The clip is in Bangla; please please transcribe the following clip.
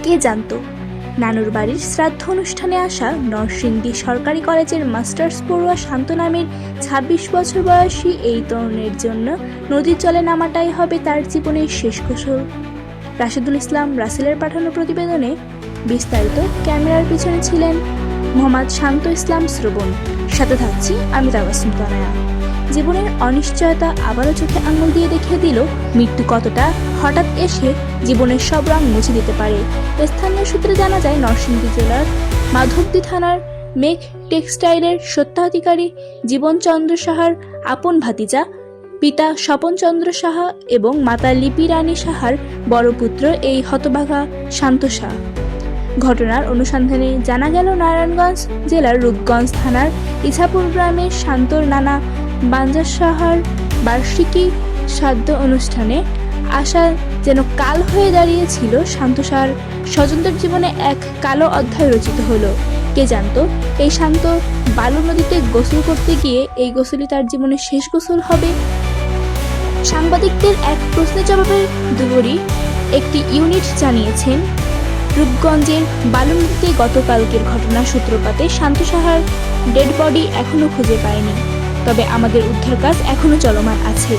কে জানতো নানুর বাড়ির শ্রাদ্ধ অনুষ্ঠানে আসা নরসিংদী সরকারি কলেজের মাস্টার্স পড়ুয়া শান্ত নামের ২৬ বছর বয়সী এই তরুণের জন্য নদীর জলে নামাটাই হবে তার জীবনের শেষ গোসল। রাশেদুল ইসলাম রাসেলের পাঠানো প্রতিবেদনে বিস্তারিত। ক্যামেরার পিছনে ছিলেন মোহাম্মদ শান্ত ইসলাম শ্রবণ, সাথে থাকছি আমি তাবাসসুম তনয়া। জীবনের অনিশ্চয়তা আবারও চোখে আঙুল দিয়ে দেখিয়ে দিল মৃত্যু কতটা হঠাৎ এসে জীবনের সব রং মুছে দিতে পারে। স্থানীয় সূত্রে জানা যায়, নরসিংদী জেলার মাধবদী থানার মেঘ টেক্সটাইলের স্বত্বাধিকারী জীবনচন্দ্র সাহার আপন ভাতিজা পিতা স্বপন চন্দ্র সাহা এবং মাতা লিপি রানী সাহার বড় পুত্র এই হতভাগা শান্ত সাহা। ঘটনার অনুসন্ধানে জানা গেল, নারায়ণগঞ্জ জেলার রূপগঞ্জ থানার ইছাপুর গ্রামের শান্তর নানা বাঞ্জার সাহার বার্ষিকী শ্রাদ্ধ অনুষ্ঠানে আসা যেন কাল হয়ে দাঁড়িয়েছিল শান্ত সাহার স্বজনদের জীবনে এক কালো অধ্যায় রচিত হলো। কে জানতো এই শান্ত বালু নদীতে গোসল করতে গিয়ে এই গোসলই তার জীবনের শেষ গোসল হবে। সাংবাদিকদের এক প্রশ্নের জবাবে দুবরী একটি ইউনিট জানিয়েছেন, রূপগঞ্জের বালু নদীতে গতকালকের ঘটনার সূত্রপাতে শান্ত সাহার ডেড বডি এখনো খুঁজে পায়নি, তবে আমাদের উদ্ধার কাজ এখনো চলমান আছে।